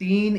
3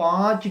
5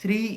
3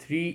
3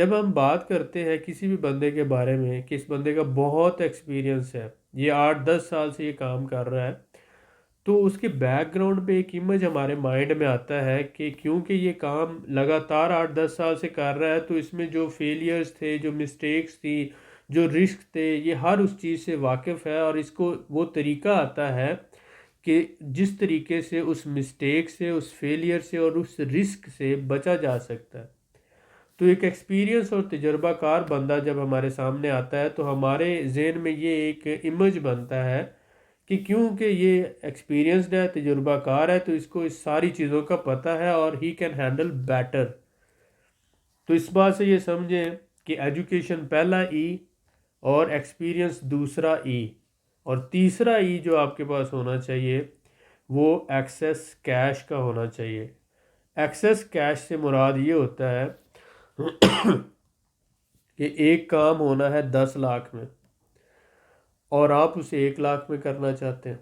جب ہم بات کرتے ہیں کسی بھی بندے کے بارے میں کہ اس بندے کا بہت ایکسپیرینس ہے، یہ 8-10 سال سے یہ کام کر رہا ہے، تو اس کے بیک گراؤنڈ پہ ایک امیج ہمارے مائنڈ میں آتا ہے کہ کیونکہ یہ کام لگاتار 8-10 سال سے کر رہا ہے تو اس میں جو فیلیئرز تھے، جو مسٹیکس تھی، جو رسک تھے، یہ ہر اس چیز سے واقف ہے، اور اس کو وہ طریقہ آتا ہے کہ جس طریقے سے اس مسٹیک سے، اس فیلیئر سے اور اس رسک سے بچا جا سکتا ہے۔ تو ایک ایکسپیرینس اور تجربہ کار بندہ جب ہمارے سامنے آتا ہے تو ہمارے ذہن میں یہ ایک امیج بنتا ہے کہ کیونکہ یہ ایکسپیرینسڈ ہے، تجربہ کار ہے، تو اس کو اس ساری چیزوں کا پتہ ہے اور ہی کین ہینڈل بیٹر۔ تو اس بات سے یہ سمجھیں کہ ایجوکیشن پہلا ای اور ایکسپیرینس دوسرا ای، اور تیسرا ای جو آپ کے پاس ہونا چاہیے وہ ایکسیس کیش کا ہونا چاہیے۔ ایکسیس کیش سے مراد یہ ہوتا ہے کہ ایک کام ہونا ہے 10 لاکھ میں اور آپ اسے 1 لاکھ میں کرنا چاہتے ہیں،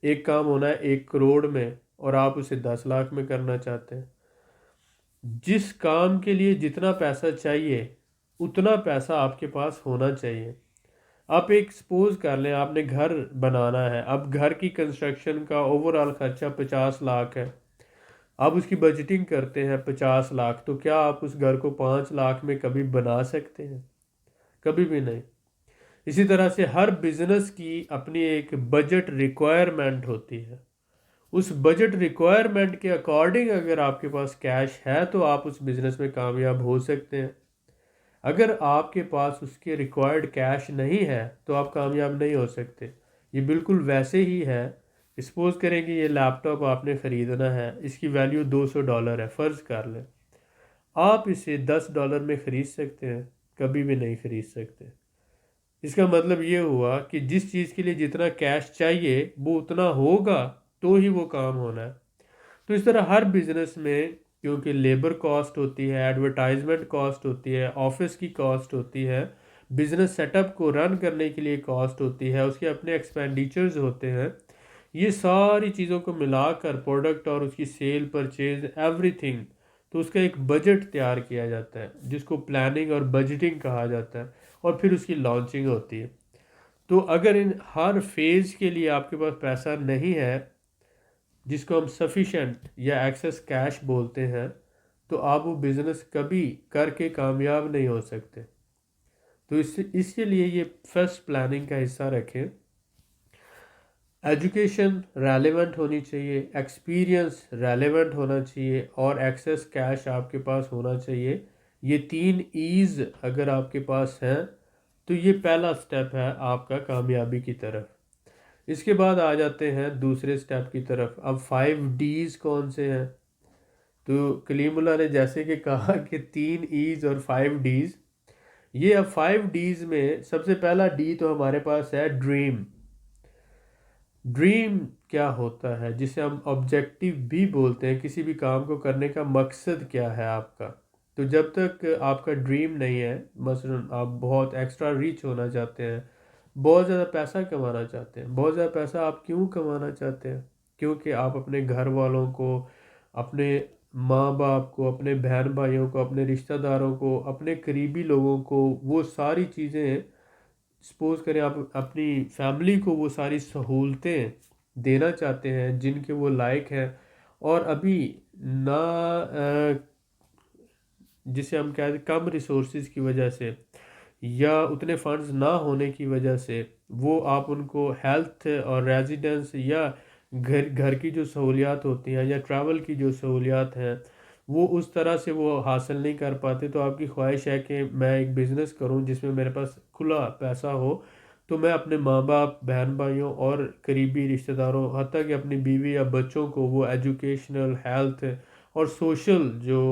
ایک کام ہونا ہے 1 کروڑ میں اور آپ اسے 10 لاکھ میں کرنا چاہتے ہیں۔ جس کام کے لیے جتنا پیسہ چاہیے اتنا پیسہ آپ کے پاس ہونا چاہیے۔ آپ ایک سپوز کر لیں آپ نے گھر بنانا ہے، اب گھر کی کنسٹرکشن کا اوور آل خرچہ 50 لاکھ ہے، آپ اس کی بجٹنگ کرتے ہیں 50 لاکھ، تو کیا آپ اس گھر کو 5 لاکھ میں کبھی بنا سکتے ہیں؟ کبھی بھی نہیں۔ اسی طرح سے ہر بزنس کی اپنی ایک بجٹ ریکوائرمنٹ ہوتی ہے، اس بجٹ ریکوائرمنٹ کے اکارڈنگ اگر آپ کے پاس کیش ہے تو آپ اس بزنس میں کامیاب ہو سکتے ہیں۔ اگر آپ کے پاس اس کے ریکوائرڈ کیش نہیں ہے تو آپ کامیاب نہیں ہو سکتے۔ یہ بالکل ویسے ہی ہے، سپوز کریں کہ یہ لیپ ٹاپ آپ نے خریدنا ہے، اس کی ویلیو $200 ہے، فرض کر لیں، آپ اسے $10 میں خرید سکتے ہیں؟ کبھی بھی نہیں خرید سکتے۔ اس کا مطلب یہ ہوا کہ جس چیز کے لیے جتنا کیش چاہیے وہ اتنا ہوگا تو ہی وہ کام ہونا ہے۔ تو اس طرح ہر بزنس میں کیونکہ لیبر کاسٹ ہوتی ہے، ایڈورٹائزمنٹ کاسٹ ہوتی ہے، آفس کی کاسٹ ہوتی ہے، بزنس سیٹ اپ کو رن کرنے کے لیے کاسٹ ہوتی ہے، اس کے اپنے ایکسپینڈیچرز ہوتے ہیں، یہ ساری چیزوں کو ملا کر پروڈکٹ اور اس کی سیل، پرچیز، ایوری تھنگ، تو اس کا ایک بجٹ تیار کیا جاتا ہے جس کو پلاننگ اور بجٹنگ کہا جاتا ہے، اور پھر اس کی لانچنگ ہوتی ہے۔ تو اگر ان ہر فیز کے لیے آپ کے پاس پیسہ نہیں ہے جس کو ہم سفیشینٹ یا ایکسیس کیش بولتے ہیں، تو آپ وہ بزنس کبھی کر کے کامیاب نہیں ہو سکتے۔ تو اس کے لیے یہ فرسٹ پلاننگ کا حصہ رکھیں۔ ایجوکیشن ریلیونٹ ہونی چاہیے، ایکسپیرینس ریلیونٹ ہونا چاہیے، اور ایکسیس کیش آپ کے پاس ہونا چاہیے۔ یہ 3 ایز اگر آپ کے پاس ہیں تو یہ پہلا سٹیپ ہے آپ کا کامیابی کی طرف۔ اس کے بعد آ جاتے ہیں دوسرے سٹیپ کی طرف۔ اب 5 ڈیز کون سے ہیں؟ تو کلیم اللہ نے جیسے کہ کہا کہ 3 ایز اور 5 ڈیز، یہ اب 5 ڈیز میں سب سے پہلا ڈی تو ہمارے پاس ہے ڈریم۔ ڈریم کیا ہوتا ہے، جسے ہم آبجیکٹیو بھی بولتے ہیں، کسی بھی کام کو کرنے کا مقصد کیا ہے آپ کا۔ تو جب تک آپ کا ڈریم نہیں ہے، مثلا آپ بہت ایکسٹرا ریچ ہونا چاہتے ہیں، بہت زیادہ پیسہ کمانا چاہتے ہیں، بہت زیادہ پیسہ آپ کیوں کمانا چاہتے ہیں؟ کیونکہ آپ اپنے گھر والوں کو، اپنے ماں باپ کو، اپنے بہن بھائیوں کو، اپنے رشتہ داروں کو، اپنے قریبی لوگوں کو وہ ساری چیزیں، سپوز کریں آپ اپنی فیملی کو وہ ساری سہولتیں دینا چاہتے ہیں جن کے وہ لائق ہیں، اور ابھی نہ جسے ہم کہتے ہیں کم ریسورسز کی وجہ سے یا اتنے فنڈز نہ ہونے کی وجہ سے وہ آپ ان کو ہیلتھ اور ریزیڈنس یا گھر کی جو سہولیات ہوتی ہیں یا ٹریول کی جو سہولیات ہیں وہ اس طرح سے وہ حاصل نہیں کر پاتے، تو آپ کی خواہش ہے کہ میں ایک بزنس کروں جس میں میرے پاس کھلا پیسہ ہو، تو میں اپنے ماں باپ، بہن بھائیوں اور قریبی رشتہ داروں، حتیٰ کہ اپنی بیوی یا بچوں کو وہ ایجوکیشنل، ہیلتھ اور سوشل جو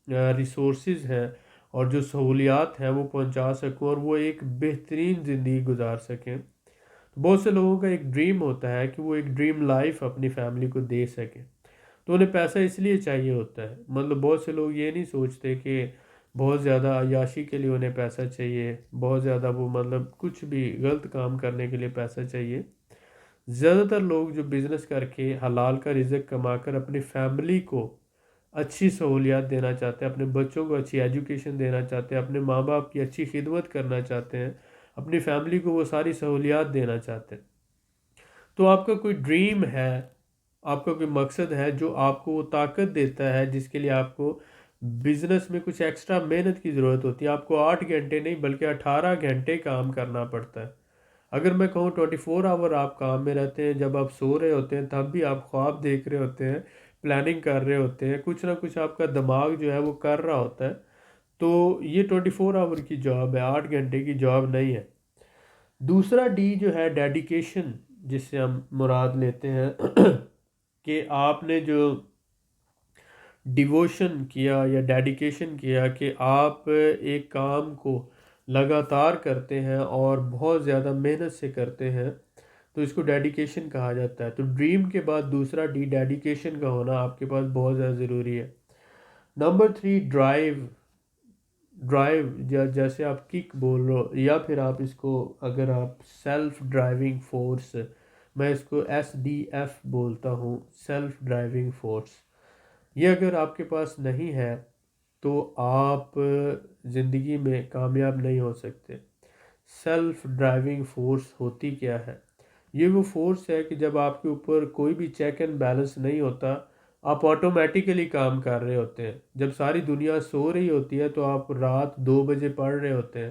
ریسورسز ہیں اور جو سہولیات ہیں وہ پہنچا سکوں اور وہ ایک بہترین زندگی گزار سکیں۔ بہت سے لوگوں کا ایک ڈریم ہوتا ہے کہ وہ ایک ڈریم لائف اپنی فیملی کو دے سکیں، تو انہیں پیسہ اس لیے چاہیے ہوتا ہے۔ مطلب بہت سے لوگ یہ نہیں سوچتے کہ بہت زیادہ عیاشی کے لیے انہیں پیسہ چاہیے، بہت زیادہ وہ مطلب کچھ بھی غلط کام کرنے کے لیے پیسہ چاہیے۔ زیادہ تر لوگ جو بزنس کر کے حلال کا رزق کما کر اپنی فیملی کو اچھی سہولیات دینا چاہتے ہیں، اپنے بچوں کو اچھی ایجوکیشن دینا چاہتے ہیں، اپنے ماں باپ کی اچھی خدمت کرنا چاہتے ہیں، اپنی فیملی کو وہ ساری سہولیات دینا چاہتے ہیں، تو آپ کا کوئی ڈریم ہے، آپ کا کوئی مقصد ہے جو آپ کو وہ طاقت دیتا ہے جس کے لیے آپ کو بزنس میں کچھ ایکسٹرا محنت کی ضرورت ہوتی ہے، آپ کو 8 گھنٹے نہیں بلکہ 18 گھنٹے کام کرنا پڑتا ہے۔ اگر میں کہوں 24 آور آپ کام میں رہتے ہیں، جب آپ سو رہے ہوتے ہیں تب بھی آپ خواب دیکھ رہے ہوتے ہیں، پلاننگ کر رہے ہوتے ہیں، کچھ نہ کچھ آپ کا دماغ جو ہے وہ کر رہا ہوتا ہے، تو یہ 24 آور کی جاب ہے، 8 گھنٹے کی جاب نہیں ہے۔ دوسرا ڈی جو ہے ڈیڈیکیشن، جس سے ہم مراد لیتے ہیں کہ آپ نے جو ڈیووشن کیا یا ڈیڈیکیشن کیا کہ آپ ایک کام کو لگاتار کرتے ہیں اور بہت زیادہ محنت سے کرتے ہیں، تو اس کو ڈیڈیکیشن کہا جاتا ہے۔ تو ڈریم کے بعد دوسرا ڈی ڈیڈیکیشن کا ہونا آپ کے پاس بہت زیادہ ضروری ہے۔ نمبر 3 ڈرائیو، ڈرائیو جیسے آپ کک بول رہے ہو، یا پھر آپ اس کو اگر آپ سیلف ڈرائیونگ فورس، میں اس کو SDF بولتا ہوں، سیلف ڈرائیونگ فورس، یہ اگر آپ کے پاس نہیں ہے تو آپ زندگی میں کامیاب نہیں ہو سکتے۔ سیلف ڈرائیونگ فورس ہوتی کیا ہے؟ یہ وہ فورس ہے کہ جب آپ کے اوپر کوئی بھی چیک اینڈ بیلنس نہیں ہوتا، آپ آٹومیٹیکلی کام کر رہے ہوتے ہیں۔ جب ساری دنیا سو رہی ہوتی ہے تو آپ رات 2 بجے پڑھ رہے ہوتے ہیں،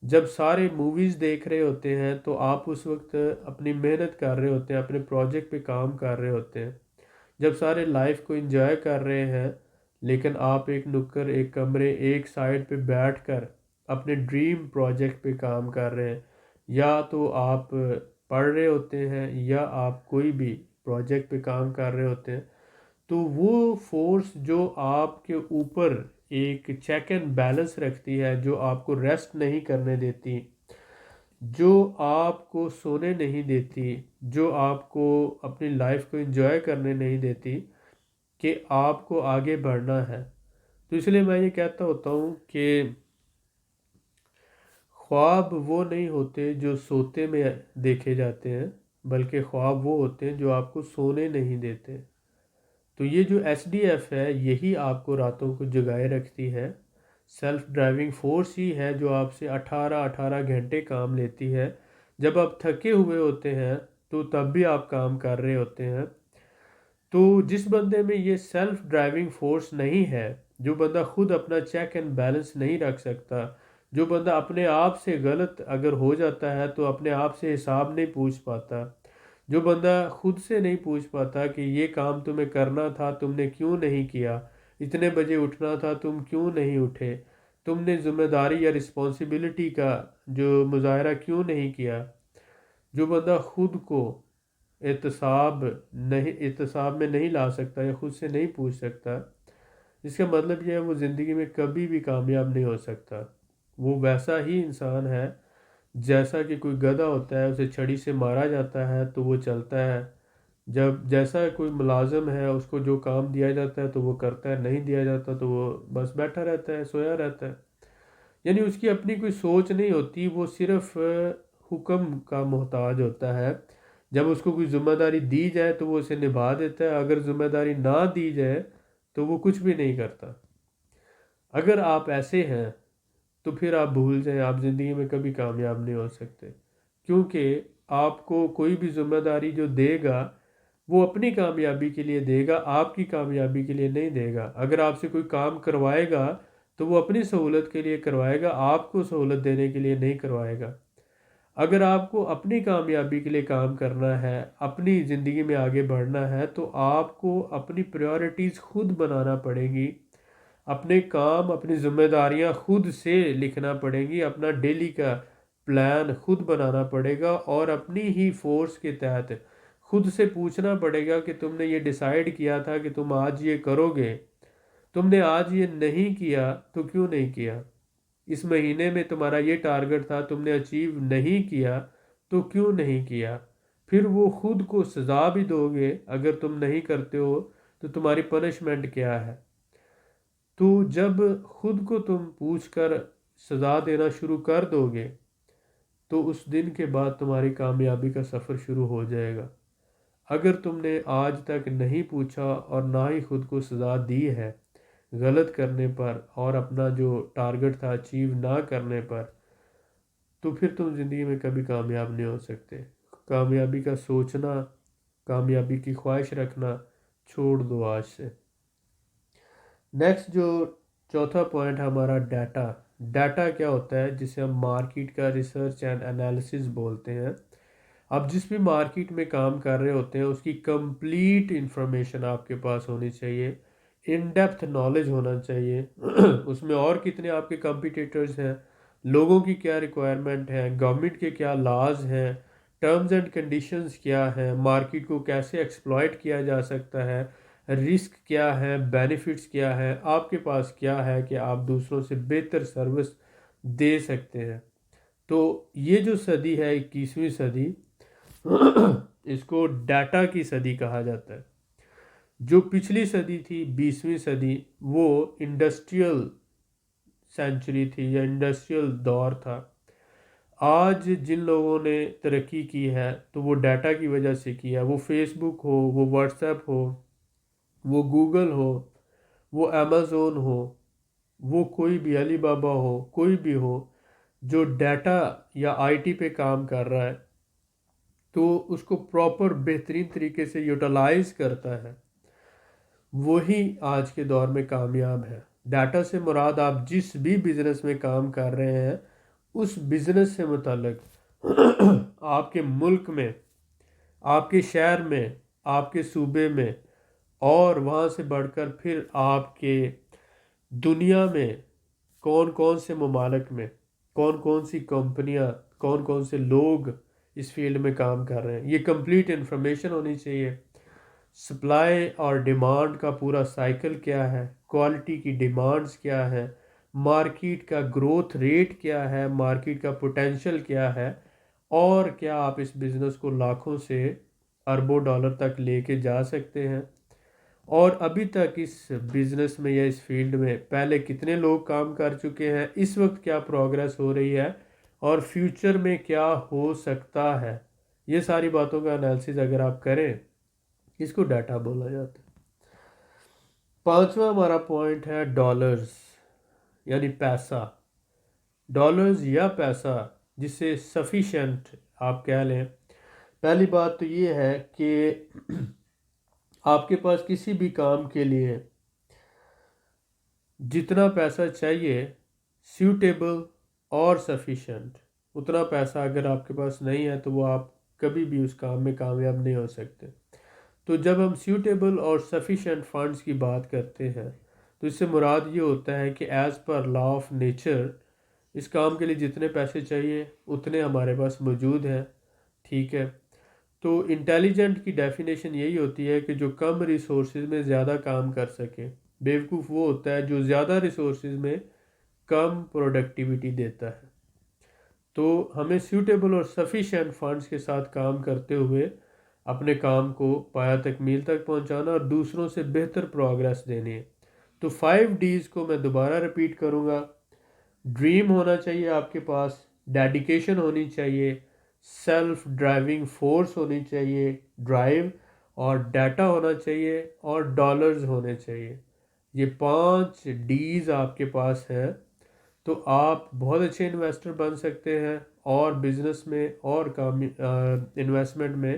جب سارے موویز دیکھ رہے ہوتے ہیں تو آپ اس وقت اپنی محنت کر رہے ہوتے ہیں، اپنے پروجیکٹ پہ کام کر رہے ہوتے ہیں، جب سارے لائف کو انجوائے کر رہے ہیں، لیکن آپ ایک نکر، ایک کمرے، ایک سائڈ پہ بیٹھ کر اپنے ڈریم پروجیکٹ پہ کام کر رہے ہیں، یا تو آپ پڑھ رہے ہوتے ہیں یا آپ کوئی بھی پروجیکٹ پہ کام کر رہے ہوتے ہیں، تو وہ فورس جو آپ کے اوپر ایک چیک اینڈ بیلنس رکھتی ہے، جو آپ کو ریسٹ نہیں کرنے دیتی، جو آپ کو سونے نہیں دیتی، جو آپ کو اپنی لائف کو انجوائے کرنے نہیں دیتی، کہ آپ کو آگے بڑھنا ہے۔ تو اس لیے میں یہ کہتا ہوتا ہوں کہ خواب وہ نہیں ہوتے جو سوتے میں دیکھے جاتے ہیں، بلکہ خواب وہ ہوتے ہیں جو آپ کو سونے نہیں دیتے۔ تو یہ جو SDF ہے یہی آپ کو راتوں کو جگائے رکھتی ہے، سیلف ڈرائیونگ فورس ہی ہے جو آپ سے 18 گھنٹے کام لیتی ہے۔ جب آپ تھکے ہوئے ہوتے ہیں تو تب بھی آپ کام کر رہے ہوتے ہیں۔ تو جس بندے میں یہ سیلف ڈرائیونگ فورس نہیں ہے، جو بندہ خود اپنا چیک اینڈ بیلنس نہیں رکھ سکتا، جو بندہ اپنے آپ سے غلط اگر ہو جاتا ہے تو اپنے آپ سے حساب نہیں پوچھ پاتا، جو بندہ خود سے نہیں پوچھ پاتا کہ یہ کام تمہیں کرنا تھا تم نے کیوں نہیں کیا، اتنے بجے اٹھنا تھا تم کیوں نہیں اٹھے، تم نے ذمہ داری یا رسپانسبلٹی کا جو مظاہرہ کیوں نہیں کیا، جو بندہ خود کو احتساب میں نہیں لا سکتا یا خود سے نہیں پوچھ سکتا، اس کا مطلب یہ ہے وہ زندگی میں کبھی بھی کامیاب نہیں ہو سکتا۔ وہ ویسا ہی انسان ہے جیسا کہ کوئی گدھا ہوتا ہے، اسے چھڑی سے مارا جاتا ہے تو وہ چلتا ہے، جب جیسا کوئی ملازم ہے اس کو جو کام دیا جاتا ہے تو وہ کرتا ہے، نہیں دیا جاتا تو وہ بس بیٹھا رہتا ہے، سویا رہتا ہے، یعنی اس کی اپنی کوئی سوچ نہیں ہوتی، وہ صرف حکم کا محتاج ہوتا ہے۔ جب اس کو کوئی ذمہ داری دی جائے تو وہ اسے نبھا دیتا ہے، اگر ذمہ داری نہ دی جائے تو وہ کچھ بھی نہیں کرتا۔ اگر آپ ایسے ہیں تو پھر آپ بھول جائیں، آپ زندگی میں کبھی کامیاب نہیں ہو سکتے، کیونکہ آپ کو کوئی بھی ذمہ داری جو دے گا وہ اپنی کامیابی کے لیے دے گا، آپ کی کامیابی کے لیے نہیں دے گا۔ اگر آپ سے کوئی کام کروائے گا تو وہ اپنی سہولت کے لیے کروائے گا، آپ کو سہولت دینے کے لیے نہیں کروائے گا۔ اگر آپ کو اپنی کامیابی کے لیے کام کرنا ہے، اپنی زندگی میں آگے بڑھنا ہے، تو آپ کو اپنی پریورٹیز خود بنانا پڑے گی، اپنے کام، اپنی ذمہ داریاں خود سے لکھنا پڑیں گی، اپنا ڈیلی کا پلان خود بنانا پڑے گا، اور اپنی ہی فورس کے تحت خود سے پوچھنا پڑے گا کہ تم نے یہ ڈیسائیڈ کیا تھا کہ تم آج یہ کرو گے، تم نے آج یہ نہیں کیا تو کیوں نہیں کیا؟ اس مہینے میں تمہارا یہ ٹارگٹ تھا، تم نے اچیو نہیں کیا تو کیوں نہیں کیا؟ پھر وہ خود کو سزا بھی دو گے اگر تم نہیں کرتے ہو تو تمہاری پنشمنٹ کیا ہے؟ تو جب خود کو تم پوچھ کر سزا دینا شروع کر دو گے تو اس دن کے بعد تمہاری کامیابی کا سفر شروع ہو جائے گا۔ اگر تم نے آج تک نہیں پوچھا اور نہ ہی خود کو سزا دی ہے غلط کرنے پر اور اپنا جو ٹارگٹ تھا اچیو نہ کرنے پر، تو پھر تم زندگی میں کبھی کامیاب نہیں ہو سکتے۔ کامیابی کا سوچنا، کامیابی کی خواہش رکھنا چھوڑ دو آج سے۔ نیکسٹ جو چوتھا پوائنٹ ہے ہمارا ڈیٹا۔ ڈیٹا کیا ہوتا ہے؟ جسے ہم مارکیٹ کا ریسرچ اینڈ انالیسس بولتے ہیں۔ آپ جس بھی مارکیٹ میں کام کر رہے ہوتے ہیں اس کی کمپلیٹ انفارمیشن آپ کے پاس ہونی چاہیے، ان ڈیپتھ نالج ہونا چاہیے اس میں اور کتنے آپ کے کمپیٹیٹرز ہیں، لوگوں کی کیا ریکوائرمنٹ ہے، گورنمنٹ کے کیا لاز ہیں، ٹرمز اینڈ کنڈیشنز کیا ہیں، مارکیٹ کو کیسے ایکسپلائٹ کیا جا سکتا ہے، رسک کیا ہے، بینیفٹس کیا ہے، آپ کے پاس کیا ہے کہ آپ دوسروں سے بہتر سروس دے سکتے ہیں۔ تو یہ جو صدی ہے 21ویں صدی، اس کو ڈیٹا کی صدی کہا جاتا ہے۔ جو پچھلی صدی تھی 20ویں صدی، وہ انڈسٹریل سینچری تھی یا انڈسٹریل دور تھا۔ آج جن لوگوں نے ترقی کی ہے تو وہ ڈیٹا کی وجہ سے کی ہے، وہ فیس بک ہو، وہ واٹس ایپ ہو، وہ گوگل ہو، وہ امیزون ہو، وہ کوئی بھی علی بابا ہو، کوئی بھی ہو جو ڈیٹا یا آئی ٹی پہ کام کر رہا ہے تو اس کو پراپر بہترین طریقے سے یوٹیلائز کرتا ہے، وہی آج کے دور میں کامیاب ہے۔ ڈیٹا سے مراد آپ جس بھی بزنس میں کام کر رہے ہیں اس بزنس سے متعلق آپ کے ملک میں، آپ کے شہر میں، آپ کے صوبے میں، اور وہاں سے بڑھ کر پھر آپ کے دنیا میں کون کون سے ممالک میں کون کون سی کمپنیاں، کون کون سے لوگ اس فیلڈ میں کام کر رہے ہیں، یہ کمپلیٹ انفارمیشن ہونی چاہیے۔ سپلائی اور ڈیمانڈ کا پورا سائیکل کیا ہے، کوالٹی کی ڈیمانڈز کیا ہے، مارکیٹ کا گروتھ ریٹ کیا ہے، مارکیٹ کا پوٹینشل کیا ہے، اور کیا آپ اس بزنس کو لاکھوں سے اربوں ڈالر تک لے کے جا سکتے ہیں، اور ابھی تک اس بزنس میں یا اس فیلڈ میں پہلے کتنے لوگ کام کر چکے ہیں، اس وقت کیا پروگریس ہو رہی ہے، اور فیوچر میں کیا ہو سکتا ہے۔ یہ ساری باتوں کا انالیسس اگر آپ کریں، اس کو ڈیٹا بولا جاتا ہے۔ پانچواں ہمارا پوائنٹ ہے ڈالرز، یعنی پیسہ۔ ڈالرز یا پیسہ، جسے سفیشینٹ آپ کہہ لیں۔ پہلی بات تو یہ ہے کہ آپ کے پاس کسی بھی کام کے لیے جتنا پیسہ چاہیے، سیوٹیبل اور سفیشینٹ، اتنا پیسہ اگر آپ کے پاس نہیں ہے تو وہ آپ کبھی بھی اس کام میں کامیاب نہیں ہو سکتے۔ تو جب ہم سیوٹیبل اور سفیشینٹ فنڈز کی بات کرتے ہیں تو اس سے مراد یہ ہوتا ہے کہ as per law of nature اس کام کے لیے جتنے پیسے چاہیے اتنے ہمارے پاس موجود ہیں، ٹھیک ہے۔ تو انٹیلیجنٹ کی ڈیفینیشن یہی ہوتی ہے کہ جو کم ریسورسز میں زیادہ کام کر سکے۔ بیوقوف وہ ہوتا ہے جو زیادہ ریسورسز میں کم پروڈکٹیوٹی دیتا ہے۔ تو ہمیں سیوٹیبل اور سفیشینٹ فنڈز کے ساتھ کام کرتے ہوئے اپنے کام کو پایہ تکمیل تک پہنچانا اور دوسروں سے بہتر پروگریس دینی ہے۔ تو 5 ڈیز کو میں دوبارہ ریپیٹ کروں گا۔ ڈریم ہونا چاہیے آپ کے پاس، ڈیڈیکیشن ہونی چاہیے، سیلف ڈرائیونگ فورس ہونی چاہیے، ڈرائیو، اور ڈیٹا ہونا چاہیے، اور ڈالرز ہونے چاہیے۔ یہ 5 ڈیز آپ کے پاس ہیں تو آپ بہت اچھے انویسٹر بن سکتے ہیں اور بزنس میں اور انویسٹمنٹ میں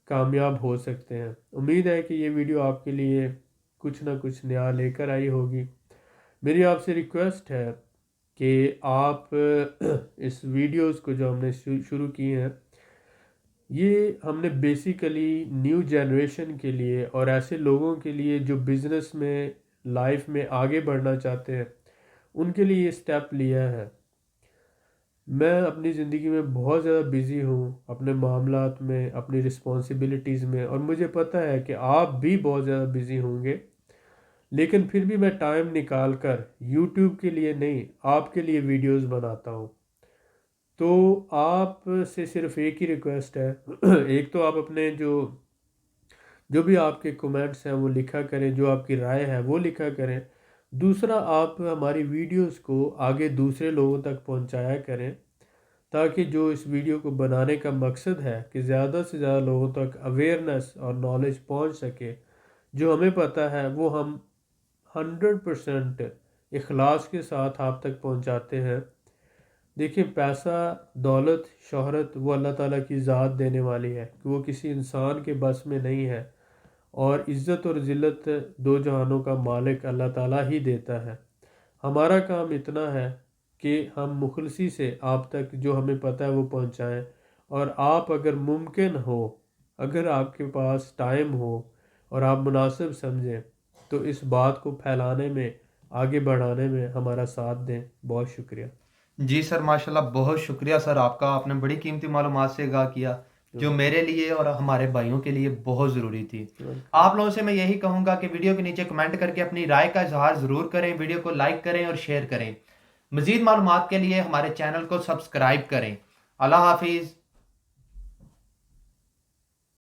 کامیاب ہو سکتے ہیں۔ امید ہے کہ یہ ویڈیو آپ کے لیے کچھ نہ کچھ نیا لے کر آئی ہوگی۔ میری آپ سے ریکویسٹ ہے کہ آپ اس ویڈیوز کو جو ہم نے شروع کی ہیں، یہ ہم نے بیسیکلی نیو جنریشن کے لیے اور ایسے لوگوں کے لیے جو بزنس میں، لائف میں آگے بڑھنا چاہتے ہیں، ان کے لیے یہ سٹیپ لیا ہے۔ میں اپنی زندگی میں بہت زیادہ بیزی ہوں، اپنے معاملات میں، اپنی رسپانسبلٹیز میں، اور مجھے پتہ ہے کہ آپ بھی بہت زیادہ بیزی ہوں گے، لیکن پھر بھی میں ٹائم نکال کر یوٹیوب کے لیے نہیں، آپ کے لیے ویڈیوز بناتا ہوں۔ تو آپ سے صرف ایک ہی ریکویسٹ ہے، ایک تو آپ اپنے جو بھی آپ کے کومنٹس ہیں وہ لکھا کریں، جو آپ کی رائے ہے وہ لکھا کریں۔ دوسرا، آپ ہماری ویڈیوز کو آگے دوسرے لوگوں تک پہنچایا کریں تاکہ جو اس ویڈیو کو بنانے کا مقصد ہے کہ زیادہ سے زیادہ لوگوں تک اویئرنیس اور نالج پہنچ سکے، جو ہمیں پتہ ہے وہ ہم 100% اخلاص کے ساتھ آپ تک پہنچاتے ہیں۔ دیکھیں، پیسہ، دولت، شہرت وہ اللہ تعالیٰ کی ذات دینے والی ہے کہ وہ کسی انسان کے بس میں نہیں ہے، اور عزت اور ذلت دو جہانوں کا مالک اللہ تعالیٰ ہی دیتا ہے۔ ہمارا کام اتنا ہے کہ ہم مخلصی سے آپ تک جو ہمیں پتہ ہے وہ پہنچائیں، اور آپ اگر ممکن ہو، اگر آپ کے پاس ٹائم ہو اور آپ مناسب سمجھیں تو اس بات کو پھیلانے میں، آگے بڑھانے میں ہمارا ساتھ دیں۔ بہت شکریہ۔ جی سر، ماشاءاللہ بہت شکریہ سر آپ کا، آپ نے بڑی قیمتی معلومات سے آگاہ کیا جو میرے لیے اور ہمارے بھائیوں کے لیے بہت ضروری تھی۔ آپ لوگوں سے میں یہی کہوں گا کہ ویڈیو کے نیچے کمنٹ کر کے اپنی رائے کا اظہار ضرور کریں، ویڈیو کو لائک کریں اور شیئر کریں۔ مزید معلومات کے لیے ہمارے چینل کو سبسکرائب کریں۔ اللہ حافظ۔